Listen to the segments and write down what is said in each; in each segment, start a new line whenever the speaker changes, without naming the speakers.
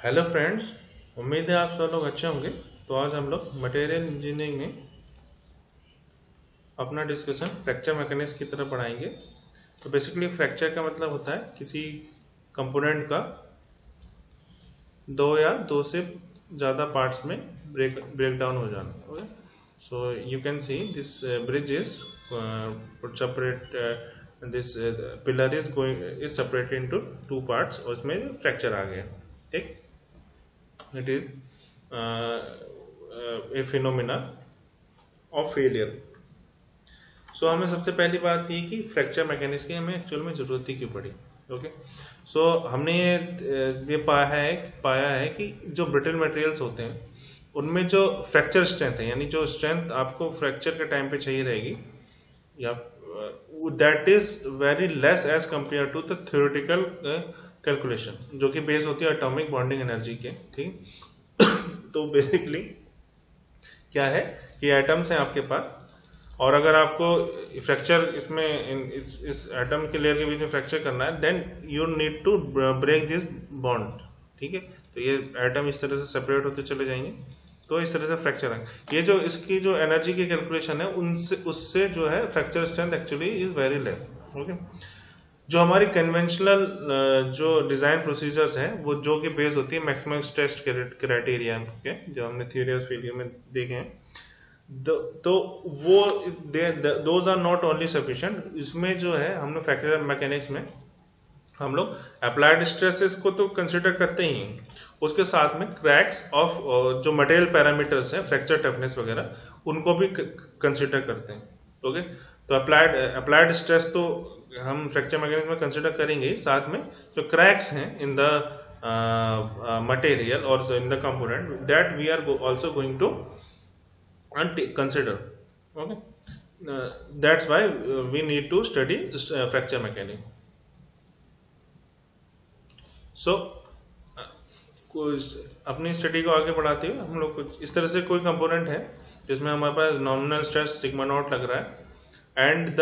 Hello friends. उम्मीद है आप सब लोग अच्छे होंगे। तो आज हम लोग मटेरियल इंजीनियरिंग में अपना डिस्कशन फ्रैक्चर मैकेनिक्स की तरफ बढ़ाएंगे। तो बेसिकली फ्रैक्चर का मतलब होता है किसी कंपोनेंट का दो या दो से ज़्यादा पार्ट्स में ब्रेक डाउन हो जाना। Okay, so you can see this bridge is separate, this pillar is going is separated into two parts और इसमें फ्रैक्चर आ गया। ठीक, it is a phenomena of failure। सो हमें सबसे पहली बात ये कि फ्रैक्चर मैकेनिक्स की हमें एक्चुअल में ज़रूरत ही क्यों पड़ी। ओके, सो हमने ये पाया है कि जो ब्रिटल मटेरियल्स होते हैं उनमें जो फ्रैक्चर स्ट्रेंथ है, यानी जो स्ट्रेंथ आपको फ्रैक्चर के टाइम पे चाहिए रहेगी, या that is very less as compare to the theoretical calculation, जो कि बेस होती है एटॉमिक बॉन्डिंग एनर्जी के। ठीक तो बेसिकली क्या है कि एटम्स हैं आपके पास, और अगर आपको फ्रैक्चर इसमें इस एटम के लेयर के बीच में फ्रैक्चर करना है, then you need to break this bond. ठीक है, तो ये एटम इस तरह से सेपरेट होते चले जाएंगे, तो इस तरह से फ्रैक्चर है। ये जो इसकी जो एनर्जी की कैलकुलेशन है उनसे उससे जो है fracture strength actually is very less. Okay, जो हमारी कन्वेंशनल जो डिजाइन प्रोसीजर्स हैं वो जो कि बेस होती है मैक्सिमम स्ट्रेस क्राइटेरिया के, जो हमने थ्योरी ऑफ फेलियर में देखे हैं, तो वो those are not only sufficient. इसमें जो है हमने फ्रैक्चर मैकेनिक्स में हम लोग अप्लाइड स्ट्रेसेस को तो कंसिडर करते ही हैं, उसके साथ में क्रैक्स ऑफ जो मटेरियल पैरामीटर्स हैं, फ्रैक्चर टफनेस वगैरह, उनको भी कंसिडर करते हैं। ओके, तो अप्लाइड स्ट्रेस तो हम फ्रैक्चर मैकेनिक्स में कंसिडर करेंगे, साथ में जो क्रैक्स हैं इन द मटेरियल और in the component, that we are also going to consider। okay, that's why we need to study fracture mechanics। so अपनी स्टडी को आगे बढ़ाते हुए हम लोग कुछ इस तरह से कोई कंपोनेंट है जिसमें हमारे पास नॉमिनल स्ट्रेस सिग्मा नॉट लग रहा है, एंड द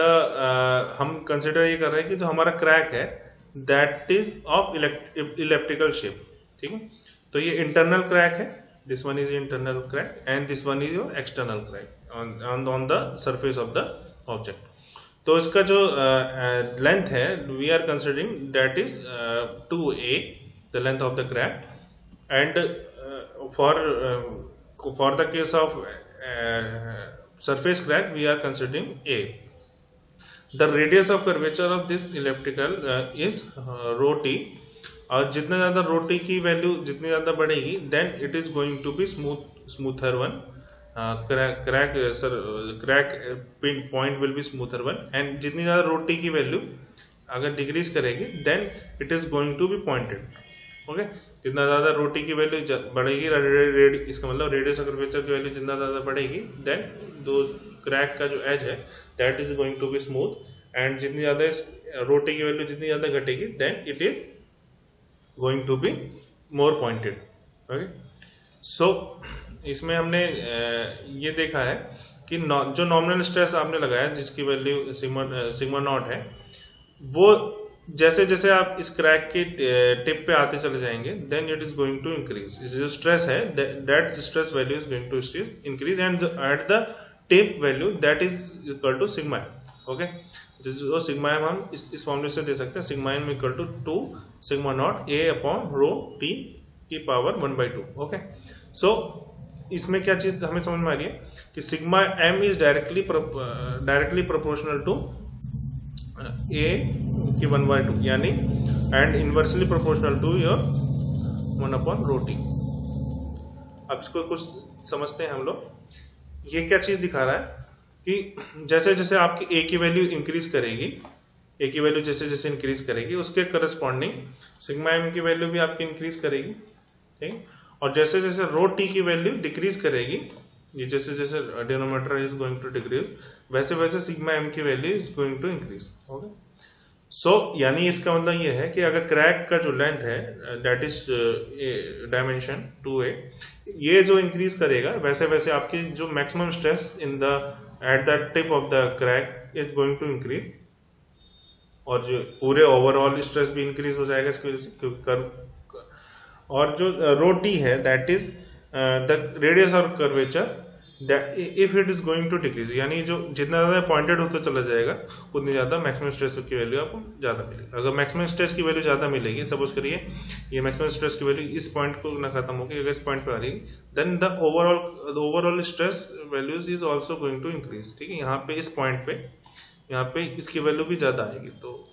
हम कंसिडर ये कर रहे हैं कि जो हमारा क्रैक है that is of elliptical shape. ठीक है, तो ये इंटरनल क्रैक है, this one is internal crack and this one is your external crack on the surface of the object। तो इसका जो लेंथ है we are considering that is 2a, the length of the crack, and for the case of surface crack we are considering a। the radius of curvature of this elliptical is rho t, और जितना ज्यादा रोटी की value जितनी ज्यादा बढ़ेगी, then it is going to be smoother one, crack point will be smoother one, and जितनी ज्यादा रोटी की वैल्यू अगर डिक्रीज करेगी then it is going to be pointed. Okay, जितना ज्यादा रोटी की वैल्यू बढ़ेगी, इसका मतलब रेडियस ऑफ कर्वेचर की वैल्यू जितना ज्यादा बढ़ेगी, देन दो क्रैक का जो एज है that is going to be smooth, and जितनी ज्यादा रोटी की वैल्यू जितनी ज्यादा घटेगी then it is going to be more pointed। okay, so इसमें हमने ये देखा है कि जो नॉमिनल स्ट्रेस आपने लगाया जिसकी वैल्यू सिग्मा नॉट है, वो जैसे जैसे आप इस क्रैक की टिप पे आते चले जाएंगे then it is going to increase. जो स्ट्रेस है that stress value is going to increase, and at the tip value that is equal to sigma. Okay, जो सिग्मा एम हम इस फॉर्मूले से दे सकते हैं, sigma m equal to 2 sigma naught a upon rho T की पावर 1/2। ओके, सो इसमें क्या चीज हमें समझ में आ रही है कि sigma M is directly proportional to A की 1/2, यानी and inversely proportional to your 1 upon rho T. अब इसको कुछ समझते हैं हम लोग। ये क्या चीज दिखा रहा है कि जैसे जैसे आपकी ए की वैल्यू इंक्रीज करेगी, ए की वैल्यू जैसे जैसे इंक्रीज करेगी उसके करस्पॉन्डिंग सिग्मा एम की वैल्यू भी आपकी इंक्रीज करेगी। ठीक, और जैसे जैसे रो टी की वैल्यू डिक्रीज करेगी, ये जैसे जैसे denominator is going to decrease, वैसे वैसे सिग्मा एम की value is going to increase. Okay, so यानी इसका मतलब ये है कि अगर क्रैक का जो लेंथ है दैट इज डायमेंशन 2a, ये जो इंक्रीज करेगा वैसे वैसे आपकी जो maximum stress in the at the tip of the crack is going to increase, और जो पूरे ओवरऑल स्ट्रेस भी इंक्रीज हो जाएगा इसकी वजह से, क्योंकि और जो रो टी है दैट इज द रेडियस और curvature if it is going to decrease, यानी जो जितना ज्यादा पॉइंटेड होता चला जाएगा उतनी ज्यादा मैक्सिमम स्ट्रेस की वैल्यू आपको ज्यादा मिलेगी। अगर मैक्सिमम स्ट्रेस की वैल्यू ज्यादा मिलेगी, सपोज करिए ये मैक्सिमम स्ट्रेस की वैल्यू इस पॉइंट को ना खत्म होगी, अगर इस पॉइंट पे आ रही then the overall stress values is also going to increase. ठीक है, यहाँ पे इस पॉइंट पे यहाँ पे इसकी वैल्यू भी ज्यादा आएगी। तो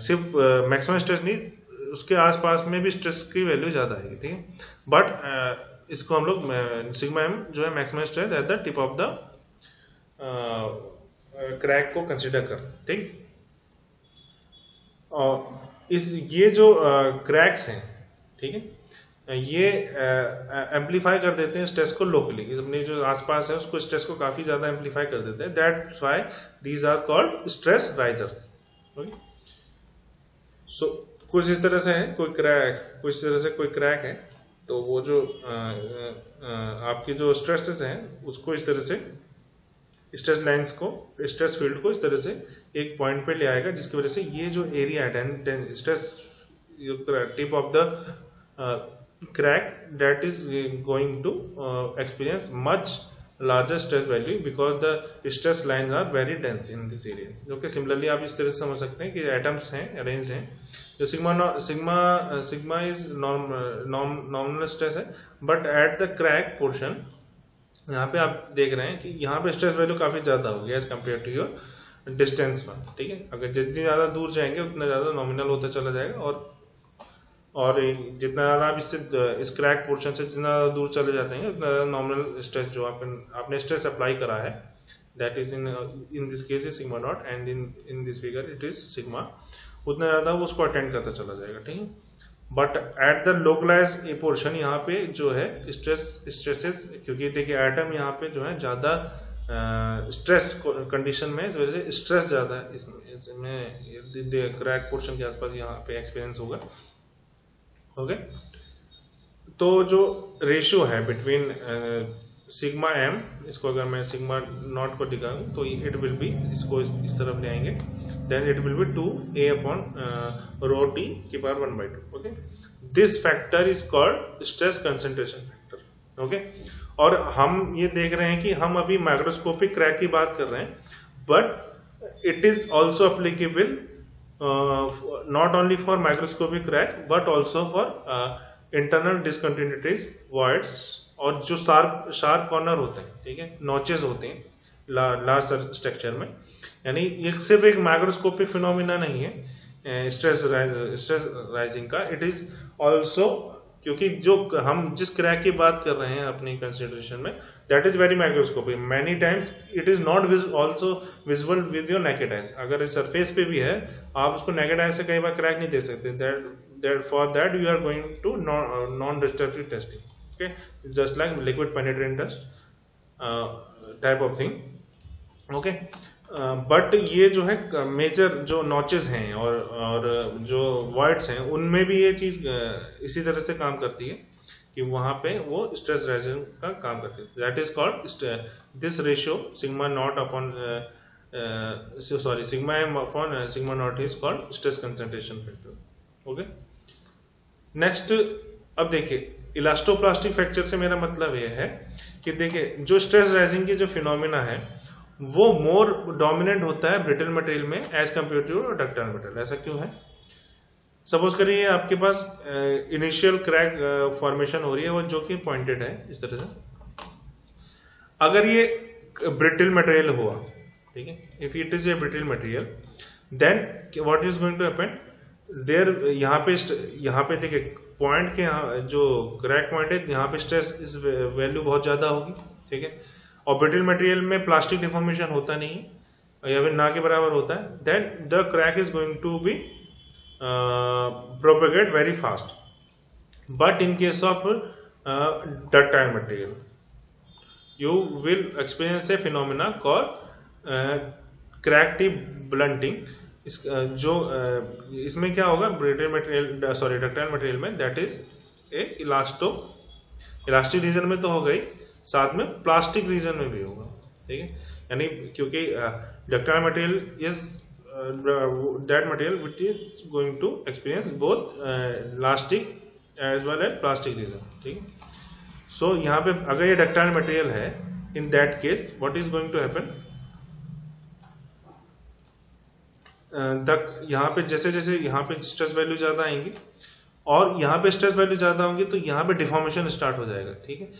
सिर्फ मैक्सिमम स्ट्रेस नहीं, उसके आसपास में भी स्ट्रेस की वैल्यू ज्यादा आएगी। ठीक है, बट इसको हम लोग सिग्मा एम जो है maximum stress eight the tip of the crack को कंसीडर कर। ठीक, और ये जो क्रैक्स हैं, ठीक है, ये एम्पलीफाई कर देते हैं स्ट्रेस को लोकली, अपने जो आसपास है उसको स्ट्रेस को काफी ज्यादा एम्पलीफाई कर देते हैं। That's why these are called stress raisers. So कुछ इस तरह से है, कोई क्रैक है तो वो जो आपकी जो स्ट्रेसेस हैं उसको इस तरह से स्ट्रेस लाइंस को, स्ट्रेस फील्ड को इस तरह से एक पॉइंट पे ले आएगा, जिसकी वजह से ये जो एरिया है stress tip of the crack that is going to experience much larger stress value because the stress lines are very dense in this area। जो कि सिमिलरली आप इस तरह से समझ सकते हैं कि एटम्स हैं, अरेंज्ड हैं, जो सिग्मा इज नॉमिनल स्ट्रेस है, but at the crack portion यहाँ पे आप देख रहे हैं कि यहाँ पे स्ट्रेस वैल्यू काफी ज्यादा होगी as compare to your distance one. ठीक है, अगर जितनी ज्यादा दूर जाएंगे उतना ज्यादा नॉमिनल होता चला जाएगा, और जितना ज्यादा आप इससे इस क्रैक पोर्शन से जितना दूर चले जाते हैं उतना ज्यादा नॉमिनल स्ट्रेस जो आपने स्ट्रेस अप्लाई करा है that is in this case is sigma not and in this figure it is sigma, उतना ज्यादा वो उसको अटेंड करता चला जाएगा। ठीक है, but at the localise portion यहाँ पे जो है स्ट्रेसेस, क्योंकि देखिए एटम यहाँ पे जो है ज्यादा स्ट्रेस कंडीशन में, इस वजह से स्ट्रेस ज्यादा है इसमें क्रैक पोर्शन के आसपास यहाँ पे एक्सपीरियंस होगा। ओके, तो जो रेशियो है बिटवीन सिग्मा एम, इसको अगर मैं सिग्मा नॉट को दिखाऊं तो इट विल बी, इसको इस तरफ ले आएंगे, then it will be 2a upon rho T की power 1/2। Okay, this factor is called stress concentration factor. Okay, और हम ये देख रहे हैं कि हम अभी माइक्रोस्कोपिक क्रैक की बात कर रहे हैं, but it is also applicable not only for microscopic crack but also for internal discontinuities, voids, और जो शार्प कॉर्नर होते हैं, ठीक है, नॉचेस होते हैं लार्ज स्ट्रक्चर में, यानी ये सिर्फ एक माइक्रोस्कोपिक फिनोमिना नहीं है स्ट्रेस राइजिंग का, इट इज ऑल्सो, क्योंकि जो हम जिस क्रैक की बात कर रहे हैं अपनी कंसिडरेशन में that is very microscopic, many times it is not also visible with your naked eyes. अगर सरफेस पे भी है आप उसको नेकेड आइज से कई बार क्रैक नहीं दे सकते, that for that you are going to non destructive testing. Okay, just like liquid penetrant test type of thing. Okay, but ये जो है मेजर जो नॉचेस हैं और जो वॉइड्स हैं उनमें भी ये चीज इसी तरह से काम करती है कि वहां पे वो स्ट्रेस राइजिंग का काम करती है। That is called this ratio sigma naught upon sigma m upon sigma naught is called stress concentration factor. Okay, next, अब देखिए इलास्टोप्लास्टिक फ्रैक्चर से मेरा मतलब ये है कि देखिए जो स्ट्रेस राइजिंग की जो फिनोमिना है वो मोर डोमिनेंट होता है ब्रिटल मटेरियल में as compare to ductile material. ऐसा क्यों है? सपोज करिए आपके पास इनिशियल क्रैक फॉर्मेशन हो रही है वो जो कि पॉइंटेड है इस तरह से, अगर ये ब्रिटल मटेरियल हुआ, ठीक है, if it is a brittle material then what is going to happen there, यहाँ पे देखिए पॉइंट के यहाँ जो क्रैक पॉइंट है यहाँ पे स्ट्रेस इस वैल्यू बहुत ज्यादा होगी, ठीक है, और ब्रिटल मटेरियल में प्लास्टिक डिफॉर्मेशन होता नहीं है या फिर ना के बराबर होता है, then the crack is going to be propagate very fast. But in case of ductile material you will experience a phenomena called crack tip blunting। इसमें क्या होगा, brittle material sorry ductile material में that is a elastic region में तो हो गई, साथ में प्लास्टिक रीजन में भी होगा, ठीक है, यानी क्योंकि ductile material is that material which is going to experience both elastic as well as plastic region, ठीक है। सो यहाँ पे अगर ये डक्टाइल मटेरियल है, in that case what is going to happen, यहाँ पे जैसे जैसे यहाँ पे स्ट्रेस वैल्यू ज्यादा आएंगी और यहाँ पे स्ट्रेस वैल्यू ज्यादा होंगी तो यहाँ पे डिफॉर्मेशन स्टार्ट हो जाएगा, ठीक है।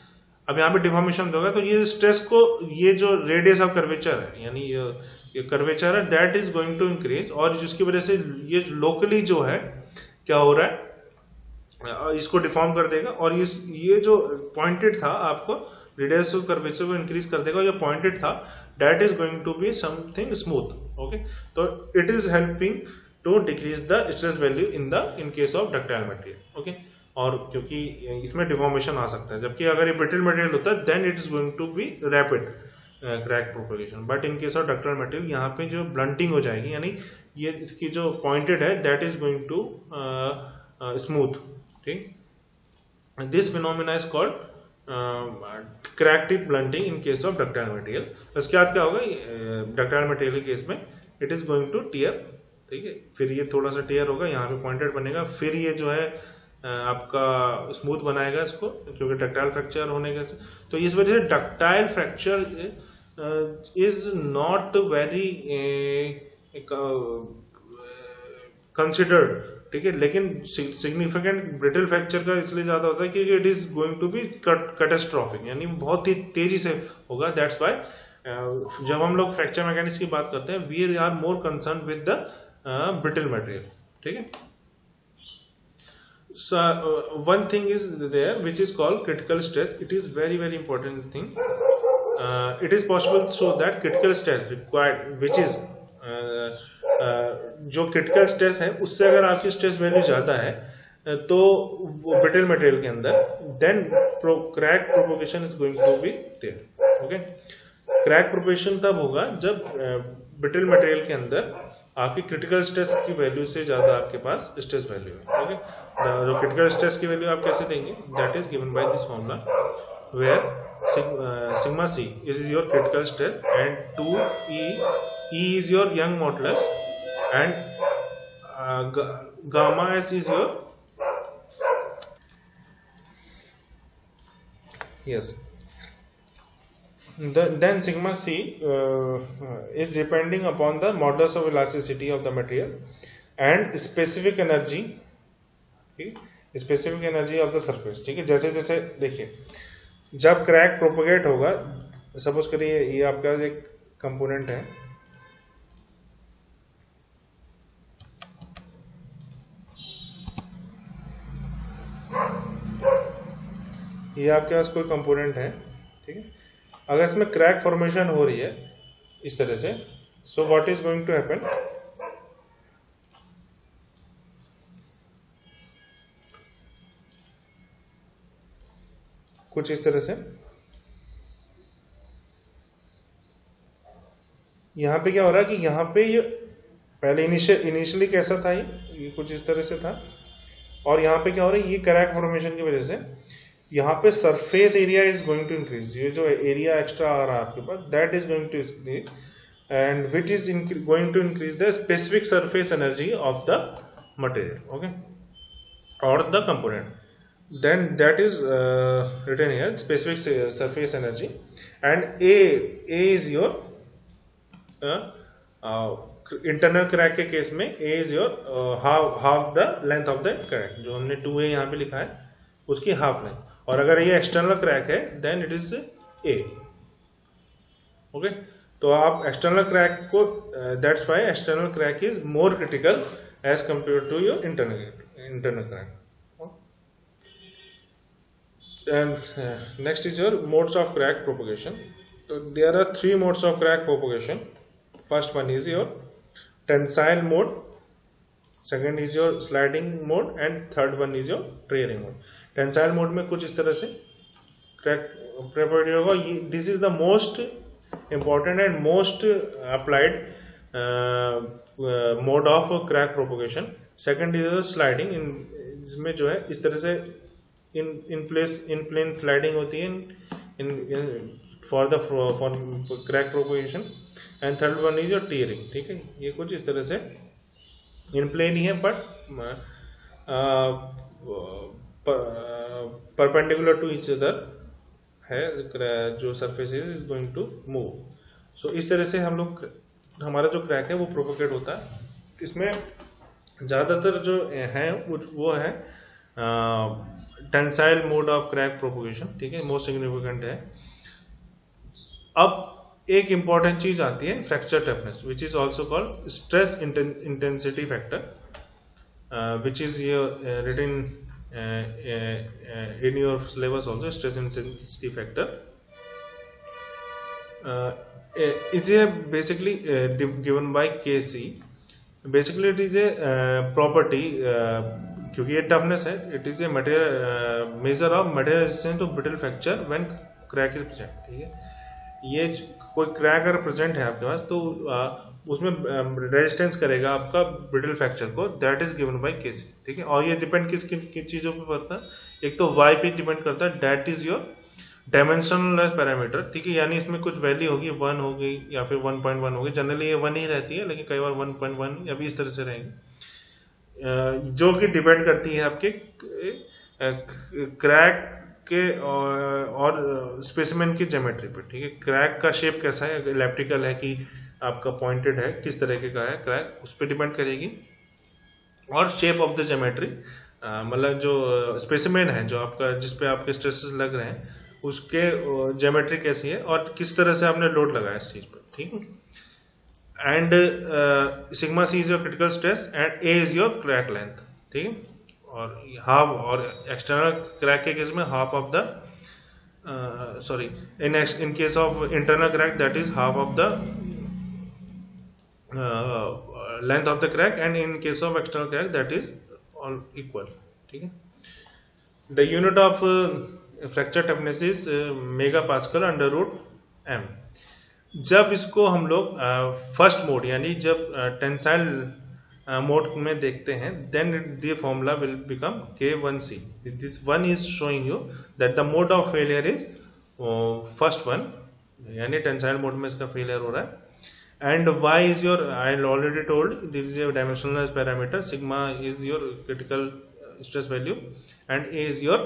अब यहाँ पे डिफॉर्मेशन होगा तो ये स्ट्रेस को, ये जो रेडियस ऑफ कर्वेचर है, यानी ये कर्वेचर है, that is going to increase, और जिसकी वजह से ये लोकली जो है क्या हो रहा है, इसको डिफॉर्म कर देगा, और ये जो पॉइंटेड था आपको रेडियस ऑफ कर्वेचर को इंक्रीज कर देगा, जो पॉइंटेड था that is going to be something smooth, okay. तो it is helping to decrease the stress value in case of ductile material, okay. और क्योंकि इसमें डिफॉर्मेशन आ सकता है, जबकि अगर ये ब्रिटल मटेरियल होता है then it is going to be rapid crack propagation, but in case of ductile material यहाँ पे जो ब्लंटिंग हो जाएगी, यानी ये इसकी जो पॉइंटेड है that is going to smooth, ठीक। This phenomena is called crack tip blunting in case of ductile material. उसके बाद क्या होगा, डक्टाइल मटेरियल के केस में it is going to tear, ठीक है। फिर ये थोड़ा सा टियर होगा, यहाँ पे पॉइंटेड बनेगा, फिर ये जो है आपका स्मूथ बनाएगा इसको, क्योंकि डक्टाइल फ्रैक्चर होने के, तो इस वजह से ductile fracture is not very considered, ठीक है। लेकिन सिग्निफिकेंट ब्रिटल फ्रैक्चर का इसलिए ज्यादा होता है क्योंकि it is going to be catastrophic, यानी बहुत ही तेजी से होगा। दैट्स व्हाई जब हम लोग फ्रैक्चर मैकेनिक्स की बात करते हैं, we are more concern with the brittle material, ठीक है। So one thing is there which is called critical stress. It is very important thing. It is possible so that critical stress required, which is जो critical stress है उससे अगर आपकी stress value ज्यादा है तो brittle material के अंदर then crack propagation is going to be there. Okay? Crack propagation तब होगा जब brittle material के अंदर आपकी क्रिटिकल स्ट्रेस की वैल्यू से ज्यादा आपके पास स्ट्रेस वैल्यू है, ओके। जो क्रिटिकल स्ट्रेस की वैल्यू आप कैसे देंगे, that is given by this formula where sigma c is your critical stress and 2e is your Young modulus and gamma s is your, yes, then sigma c is depending upon the modulus of elasticity of the material and specific energy, specific energy of the surface, ठीक है। जैसे जैसे देखिए जब crack propagate होगा, suppose करिए ये आपका एक कंपोनेंट है, ये आपके पास कोई कंपोनेंट है, ठीक है। अगर इसमें क्रैक फॉर्मेशन हो रही है इस तरह से, so what is going to happen, कुछ इस तरह से, यहां पे क्या हो रहा है कि यहां पे ये पहले इनिशियली कैसा था, ये कुछ इस तरह से था, और यहां पे क्या हो रहा है, ये क्रैक फॉर्मेशन की वजह से यहाँ पे surface area is going to increase, ये जो एरिया एक्स्ट्रा आ रहा है आपके पास that is going to increase and which is going to increase the specific surface energy of the material, okay, और the component, then that is written here specific surface energy and a is your internal crack के case में a is your half the length of the crack, जो हमने 2a यहाँ पे लिखा है उसकी हाफ लेंथ, और अगर ये एक्सटर्नल क्रैक है then it is a, okay. तो आप एक्सटर्नल क्रैक को, that's why external crack is more critical as compare to your internal crack. And next is your modes of crack propagation. तो there are 3 modes of crack propagation. First one is your tensile mode, second is your sliding mode and third one is your tearing mode. Tensile mode में कुछ इस तरह से crack propagate होगा, this is the most important and most applied mode of crack propagation. Second is sliding, इसमें जो है इस तरह से इन प्लेन स्लाइडिंग होती है for crack propagation, and third one is your tearing, ठीक है। ये कुछ इस तरह से इन प्लेन ही है, but perpendicular to each other है, जो surface is going to move. So इस तरह से हम लोग हमारा जो क्रैक है वो प्रोपोगेट होता है। इसमें ज़्यादातर जो है वो है tensile mode of crack propagation, ठीक है, मोस्ट सिग्निफिकेंट है। अब एक इंपॉर्टेंट चीज आती है fracture toughness, which is also called stress intensity factor, which is written in your syllabus also, stress intensity factor is basically given by Kc. Basically it is a property, क्योंकि ये toughness है, it is a material measure of material resistance to brittle fracture when crack is present, ठीक है। ये कोई crack अगर present है आपके पास तो उसमें रेजिस्टेंस करेगा आपका ब्रिटल फ्रैक्चर को, that is given bye Kc, ठीक है। और ये डिपेंड किस चीजों पे करता है, एक तो y पे डिपेंड करता है, that is your dimensional parameter, ठीक है। यानी इसमें कुछ वैल्यू होगी, 1 होगी या फिर 1.1 होगी, जनरली ये 1 ही रहती है, लेकिन कई बार 1.1 या भी इस तरह से रहेंगी, जो कि डिपेंड करती है आपके क्रैक के और स्पेसिमेन की ज्योमेट्री पर, ठीक है। क्रैक का शेप कैसा है, इलिप्टिकल है कि आपका पॉइंटेड है, किस तरह का है क्रैक, उस पर डिपेंड करेगी। और शेप ऑफ द ज्योमेट्री, मतलब जो स्पेसिमेन है जो आपका, जिस पे आपके स्ट्रेसेस लग रहे हैं, उसके ज्योमेट्री कैसी है और किस तरह से आपने लोड लगाया इस चीज पर, ठीक है। And sigma c is your critical stress and a is your crack length, ठीक है। और हाफ, और एक्सटर्नल क्रैक के केस में half of the sorry in case of internal crack that is half of the length of the crack, and in case of external crack that is all equal, ठीक है। The unit of fracture toughness is megapascal under root m। जब इसको हम लोग first mode यानी जब tensile mode में देखते हैं, then the formula will become K1C। This one is showing you that the mode of failure is first one, यानी टेंसाइल मोड में इसका फेलियर हो रहा है। And y is your, I already told, this is your dimensional parameter, sigma is your critical stress value, and a is your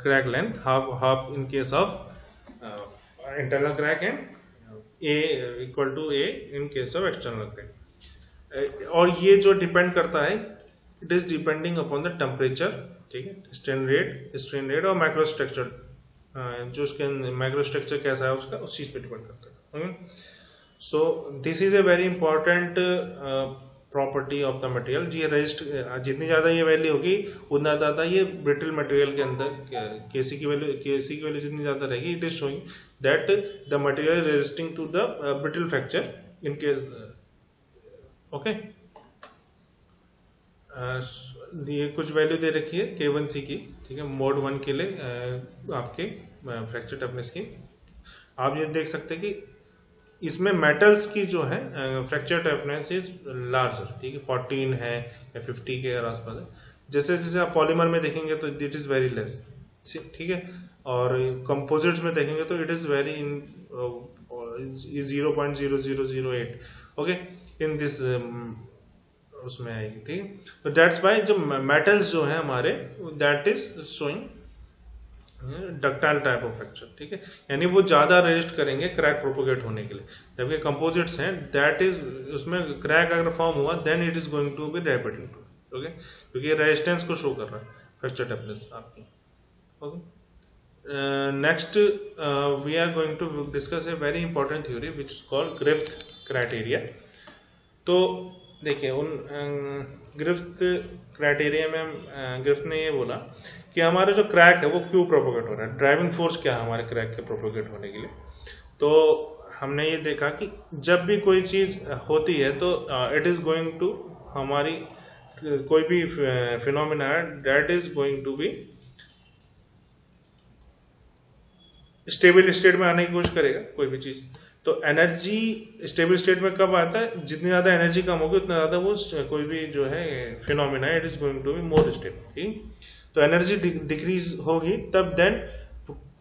crack length, half in case of internal crack, and a equal to a in case of external crack। और ये जो depend करता है, it is depending upon the temperature, ठीक है, strain rate और microstructure, जो उसके माइक्रोस्ट्रक्चर कैसा है उसका, उस चीज पे डिपेंड करता है। So this is a very important property of the material. जी रेजिस्ट, जितनी ज्यादा ये वैल्यू होगी उतना ज्यादा ये ब्रिटल मटेरियल के अंदर केसी की वैल्यू जितनी ज्यादा रहेगी, it is showing that the material resisting to the brittle fracture in case, okay. ये कुछ वैल्यू दे रखी है K1C की, ठीक है, मोड 1 के लिए आपके फ्रैक्चर टफनेस की। आप ये देख सकते हैं कि इसमें मेटल्स की जो है फ्रैक्चर टफनेस इज लार्जर, ठीक है, 14 है या 50 के आसपास है। जैसे जैसे आप पॉलीमर में देखेंगे तो इट इज वेरी लेस, ठीक है, और कंपोजिट्स में देखेंगे तो it is very in 0.0008, okay, in this उसमें आएगी, ठीक है। तो दैट्स वाई जो मेटल्स जो है हमारे, that is showing ductile type of fracture, ठीक है, यानी वो ज्यादा रेजिस्ट करेंगे क्रैक प्रोपोगेट होने के लिए। जबकि कंपोजिट्स हैं, दैट इज, उसमें क्रैक अगर फॉर्म हुआ then it is going to be rapidly, okay, क्योंकि रेजिस्टेंस को शो कर रहा है फ्रैक्चर टफनेस आपकी, okay. Next we are going to discuss a very important theory which is called Griffith criteria. तो देखिए उन ग्रिफ्थ क्राइटेरिया में ग्रिफ्थ ने ये बोला कि हमारा जो क्रैक है वो क्यों प्रोपोगेट हो रहा है, ड्राइविंग फोर्स क्या है हमारे क्रैक के प्रोपोगेट होने के लिए। तो हमने ये देखा कि जब भी कोई चीज होती है तो इट इज गोइंग टू, हमारी कोई भी फिनोमिना है that is going to be stable state में आने की कोशिश करेगा कोई भी चीज। तो एनर्जी स्टेबल स्टेट में कब आता है, जितनी ज्यादा एनर्जी कम होगी उतना ज्यादा वो कोई भी जो है phenomena it is going to be more stable, ठीक। तो एनर्जी डिक्रीज होगी तब then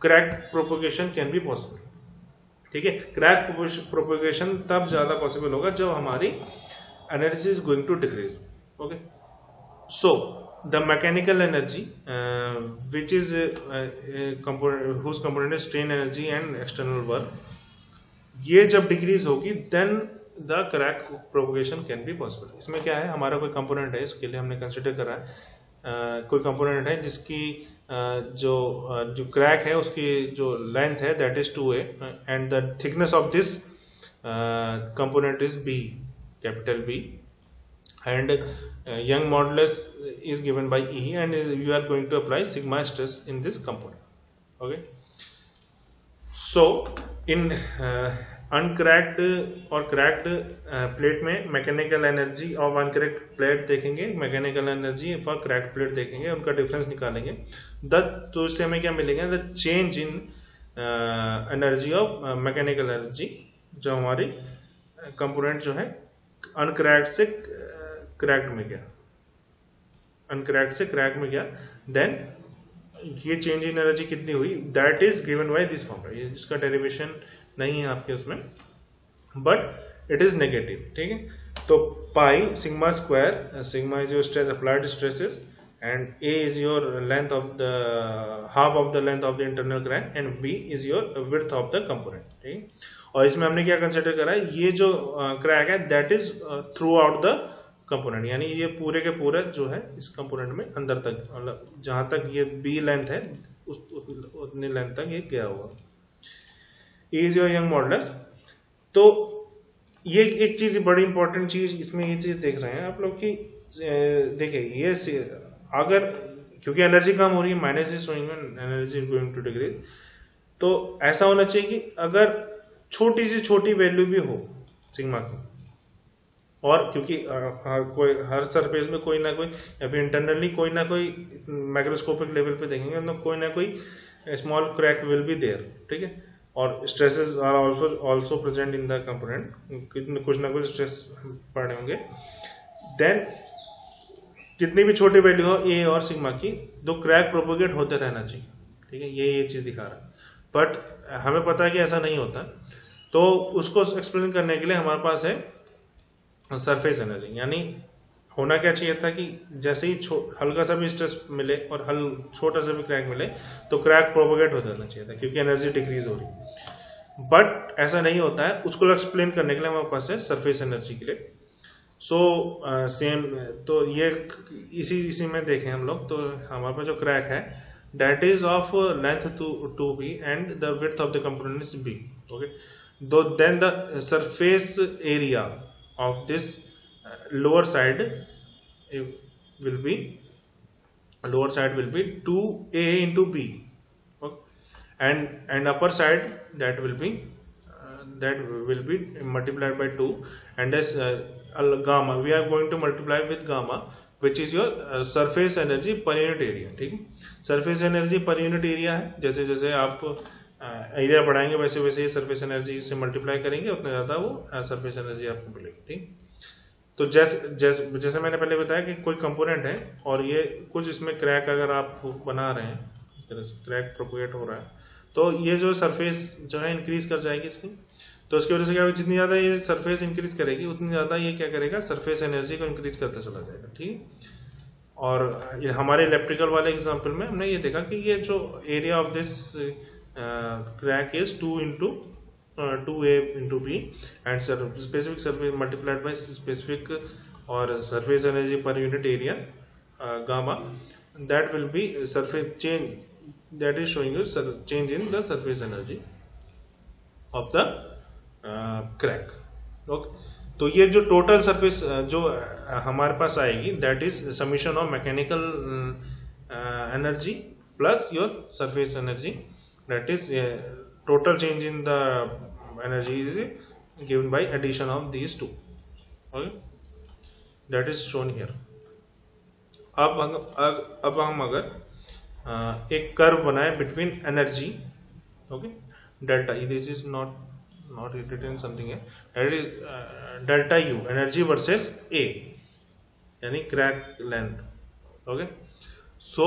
crack propagation can be possible, ठीक है। क्रैक प्रोपोगेशन तब ज्यादा पॉसिबल होगा जब हमारी energy is going to decrease, okay. So the mechanical energy which is component whose component is strain energy and external work, ये जब डिक्रीज होगी then the crack propagation can be possible. इसमें क्या है, हमारा कोई कंपोनेंट है, इसके लिए हमने कंसिडर करा है कोई कंपोनेंट है जिसकी जो क्रैक है उसकी जो लेंथ है that is 2a and the thickness of this component is B, capital B, and Young modulus is given by E, and you are going to apply sigma stress in this component. Okay, so in uncracked और cracked plate में mechanical energy of अनक्रैक्ड plate देखेंगे, mechanical energy for cracked plate देखेंगे, उनका difference निकालेंगे। तो इससे हमें क्या मिलेगा, the change in energy of mechanical energy, जो हमारी कंपोनेंट जो है अनक्रैक्ड से क्रैक्ड में गया, अनक्रैक्ड से क्रैक में गया, देन ये चेंज इन एनर्जी कितनी हुई, that is given by this formula. ये इसका डेरिवेशन नहीं है आपके उसमें, बट इट इज नेगेटिव। ठीक है, तो pi sigma square, sigma is your stress applied stresses and A is your length of the half of the length of the internal crack and B is your width of the component। ठीक, और इसमें हमने क्या consider करा है, ये जो crack है that is through out the component, यानी ये पूरे के पूरे जो है इस कंपोनेंट में अंदर तक, मतलब जहां तक ये B लेंथ है उतनी लेंथ तक ये गया होगा। E is your young modulus। तो ये एक चीज बड़ी इंपॉर्टेंट चीज इसमें ये चीज देख रहे हैं आप लोग की, देखिए ये अगर क्योंकि एनर्जी कम हो रही है, minus is showing energy going to decrease, तो ऐसा होना चाहिए कि अगर छोटी से छोटी वैल्यू भी हो सिग्मा की, और क्योंकि हर सरफेस में कोई ना कोई या फिर इंटरनली कोई ना कोई माइक्रोस्कोपिक लेवल पे देखेंगे तो कोई ना कोई small crack will be there. ठीक है, और stresses are also present in the component, कुछ ना कुछ स्ट्रेस पड़े होंगे, देन जितनी भी छोटी वैल्यू हो ए और सिग्मा की, दो क्रैक प्रोपोगेट होते रहना चाहिए। ठीक है, ये चीज दिखा रहा है, बट हमें पता है कि ऐसा नहीं होता, तो उसको एक्सप्लेन करने के लिए हमारे पास है सरफेस एनर्जी। यानी होना क्या चाहिए था कि जैसे ही हल्का सा भी स्ट्रेस मिले और छोटा सा भी क्रैक मिले तो क्रैक प्रोपोगेट हो जाना चाहिए था, क्योंकि एनर्जी डिक्रीज हो रही, बट ऐसा नहीं होता है। उसको एक्सप्लेन करने के लिए हमारे पास है सरफेस एनर्जी के लिए। सो सेम, तो ये इसी में देखें हम लोग, तो हमारे पास जो क्रैक है that is of length two b and the width of the component is b. Okay, then the surface area of this lower side will be 2a into b, okay? and upper side that will be multiplied by 2, and as gamma we are going to multiply with gamma which is your surface energy per unit area। ठीक है, surface energy per unit area है, जैसे जैसे आप area बढ़ाएंगे वैसे वैसे ये सरफेस एनर्जी से मल्टीप्लाई करेंगे उतना ज्यादा वो सरफेस एनर्जी आपको मिलेगी। ठीक, तो जैसे मैंने पहले बताया कि कोई कंपोनेंट है और ये कुछ इसमें क्रैक अगर आप बना रहे हैं, इस तरह से क्रैक प्रोपोगेट हो रहा है, तो ये जो सरफेस जो है इंक्रीज कर जाएगी इसकी, तो उसकी वजह से क्या होगा, जितनी ज्यादा ये सरफेस इंक्रीज करेगी उतनी ज्यादा ये क्या करेगा, सरफेस एनर्जी को इंक्रीज करता चला जाएगा। ठीक, और ये हमारे इलेक्ट्रिकल वाले एग्जांपल में हमने ये देखा कि ये जो area of this crack is 2a into b and specific surface multiplied by specific or surface energy per unit area gamma, that will be surface change, that is showing you change in the surface energy of the crack। okay, तो ये जो total surface जो हमारे पास आएगी that is summation of mechanical energy plus your surface energy, that is total change in the energy is given by addition of these two। okay, that is shown here। अब हम अगर एक curve बनाए between energy, okay, delta, this is not written something here, that is delta U energy versus A, यानी crack length. Okay, so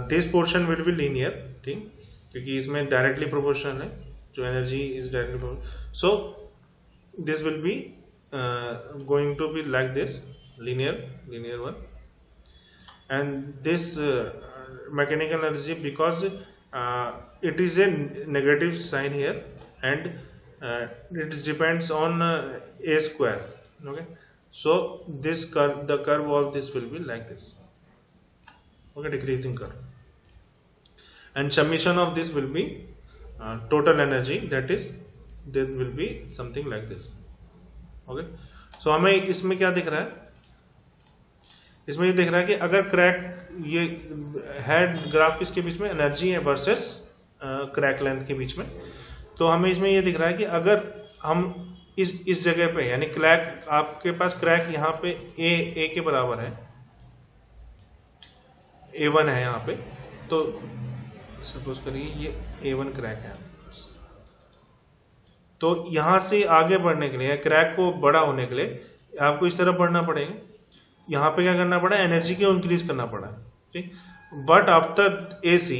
this portion will be linear, ठीक, क्योंकि इसमें directly proportional है, जो energy is directly proportional, so this will be going to be like this linear one. and this mechanical energy, because it is a negative sign here, and it depends on a square. Okay, so this curve, the curve of this will be like this. Okay, decreasing curve, and summation of this will be total energy, that is there will be something like this. Okay, so हमें इसमें क्या दिख रहा है, इसमें ये दिख रहा है कि अगर क्रैक, ये हेड ग्राफ किसके बीच में, एनर्जी है वर्सेस क्रैक लेंथ के बीच में, तो हमें इसमें ये दिख रहा है कि अगर हम इस जगह पे, यानी क्रैक, आपके पास क्रैक यहाँ पे ए के बराबर है, A1 है यहाँ पे, तो सपोज करिए ये A1 क्रैक है, तो यहां से आगे बढ़ने के लिए, क्रैक को बड़ा होने के लिए आपको इस तरफ बढ़ना पड़ेगा। यहाँ पे क्या करना पड़ा, एनर्जी को इंक्रीज करना पड़ा, ठीक। बट आफ्टर AC,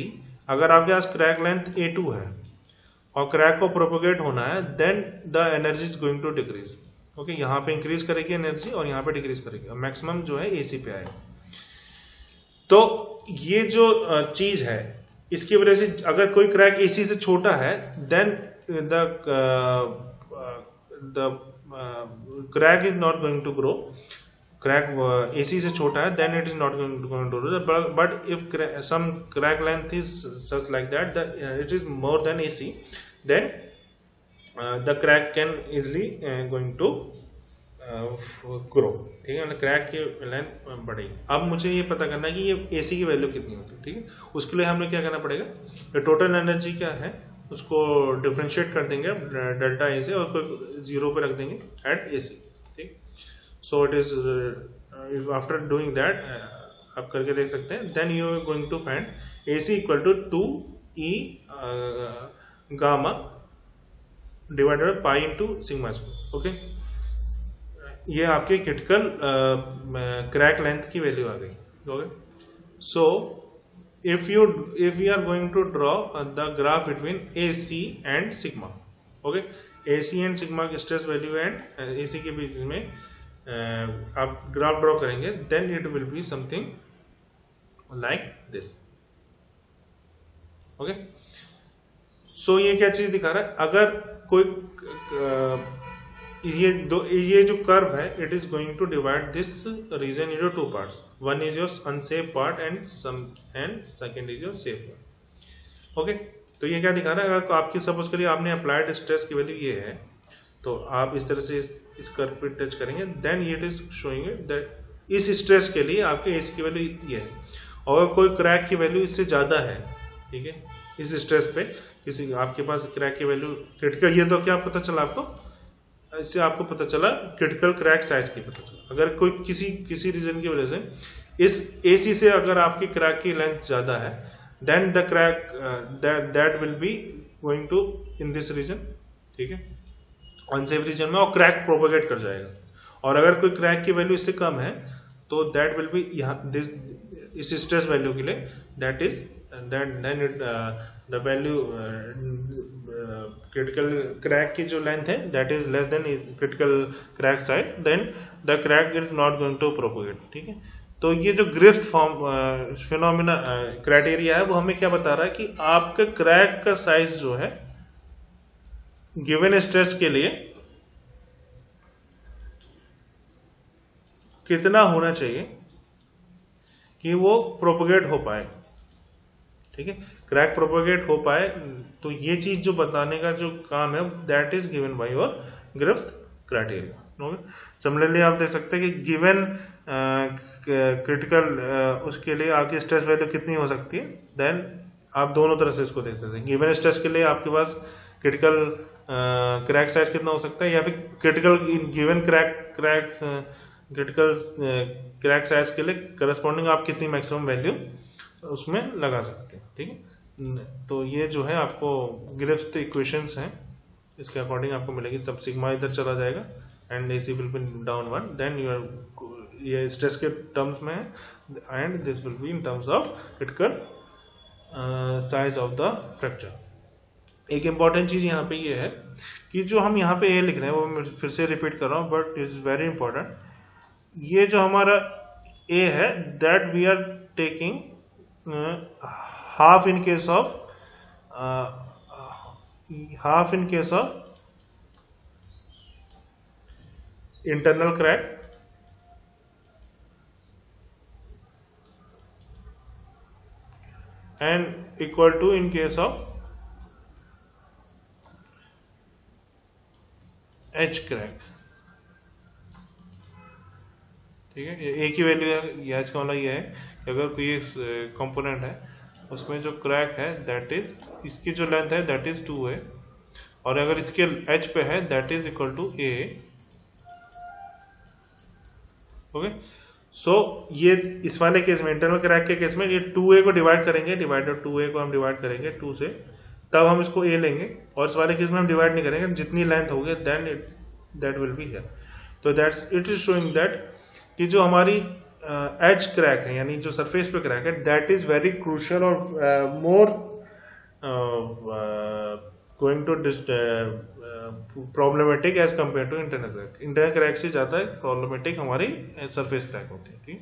अगर आपके पास क्रैक लेंथ A2 है और क्रैक को प्रोपोगेट होना है, then the energy is going to decrease. Okay, यहाँ पे इंक्रीज करेगी एनर्जी और यहाँ पे डिक्रीज करेगी, और मैक्सिमम जो है AC पे आएगा। तो ये जो चीज है, इसकी वजह से अगर कोई क्रैक AC से छोटा है, then the crack is not going to grow. Crack AC से छोटा है, then it is not going to grow. But if some crack length is such like that, it is more than AC, then the crack can easily going to grow. ठीक है, crack की length बढ़ेगी। अब मुझे ये पता करना है कि ये AC की वैल्यू कितनी होती है, ठीक है। उसके लिए हमें क्या करना पड़ेगा, टोटल एनर्जी क्या है उसको डिफरेंशिएट कर देंगे डेल्टा ए से, और कोई 0 पे रख देंगे एट AC, ठीक। So it is after doing that, आप करके देख सकते हैं, then you are going to find AC equal to 2E gamma divided by pi into sigma square. Okay, ये आपके क्रिटिकल क्रैक लेंथ की वैल्यू आ गई। Okay, so if we are going to draw the graph between AC and sigma, okay, AC and sigma की stress value and AC के बीच में आप graph draw करेंगे, then it will be something like this। okay, so ये क्या चीज दिखा रहा है, अगर कोई ये जो कर्व है, it is going to divide this region into two parts, one is your unsafe part and second is your safe part. Okay, तो ये क्या दिखा रहा है, अगर आपकी सपोज करिए आपने अप्लाइड स्ट्रेस की वैल्यू ये है, तो आप इस तरह से इस कर्व पे टच करेंगे, then it is showing that इस स्ट्रेस के लिए आपके AC की वैल्यू ये है, और कोई क्रैक की वैल्यू इससे ज्यादा है, ठीक है, इस स्ट्रेस पे किसी आपके पास क्रैक की वैल्यू क्रिटिकल, ये तो क्या पता चला आपको, इससे आपको पता चला क्रिटिकल क्रैक साइज की पता चला। अगर कोई किसी रीजन की वजह से इस AC से अगर आपकी क्रैक की लेंथ ज्यादा है, then the crack that will be going to in this region, ठीक है, अनसेफ रीजन में, और क्रैक प्रोपेगेट कर जाएगा। और अगर कोई क्रैक की वैल्यू इससे कम है, तो दैट विल बी यहाँ इस स्ट्रेस वैल्यू के लिए, that is then it the value critical crack की जो लेंथ है, that is less than critical crack size, then the crack is not going to propagate, ठीक है। तो ये जो ग्रिफ्ट फॉर्म फिनोमिना क्राइटेरिया है, वो हमें क्या बता रहा है कि आपका क्रैक का साइज जो है गिवन स्ट्रेस के लिए कितना होना चाहिए कि वो प्रोपोगेट हो पाए, ठीक है, क्रैक प्रोपोगेट हो पाए। तो ये चीज जो बताने का जो काम है, that is given by your Griffith criteria. Similarly आप देख सकते हैं कि गिवन क्रिटिकल उसके लिए आपकी स्ट्रेस वैल्यू कितनी हो सकती है, देन आप दोनों तरह से इसको देख सकते हैं। गिवन स्ट्रेस के लिए आपके पास क्रिटिकल क्रैक साइज कितना हो सकता है, या फिर critical given critical crack size के लिए करस्पॉन्डिंग आप कितनी मैक्सिमम वैल्यू उसमें लगा सकते हैं, ठीक है। तो ये जो है आपको ग्रिफ्ट इक्वेशंस हैं, इसके अकॉर्डिंग आपको मिलेगी। सब सिग्मा इधर चला जाएगा and AC will be down 1, then ये स्ट्रेस के टर्म्स में है, and this will be in terms of critical size of the fracture. एक इंपॉर्टेंट चीज यहाँ पे ये है कि जो हम यहाँ पे A लिख रहे हैं, वो मैं फिर से रिपीट कर रहा हूँ, but it is very important. ये जो हमारा A है, that we are taking half in case of internal crack, and equal to in case of H crack. ठीक है, ए की वैल्यू है, एच का मतलब ये है कि अगर कोई कंपोनेंट है उसमें जो क्रैक है दैट इज, इसकी जो लेंथ है दैट इज 2 है, और अगर इसके एच पे है that is equal to a. Okay, so ये इस वाले केस में, इंटरनल क्रैक के केस में, ये 2a को डिवाइड करेंगे, डिवाइडेड 2a को हम डिवाइड करेंगे 2 से, तब हम इसको a लेंगे, और इस वाले केस में हम डिवाइड नहीं करेंगे, जितनी लेंथ होगी then that will be here. तो that's it is showing that कि जो हमारी एज क्रैक है, यानी जो सरफेस पे क्रैक है, दैट इज वेरी क्रूशियल और more going to problematic as compare to internal crack. Internal crack से ज्यादा प्रॉब्लमेटिक हमारी सरफेस क्रैक होती है. ठीक,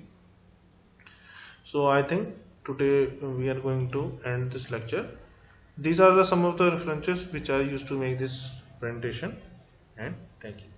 so I think today we are going to end this lecture. These are the some of the references which I used to make this presentation, and thank you.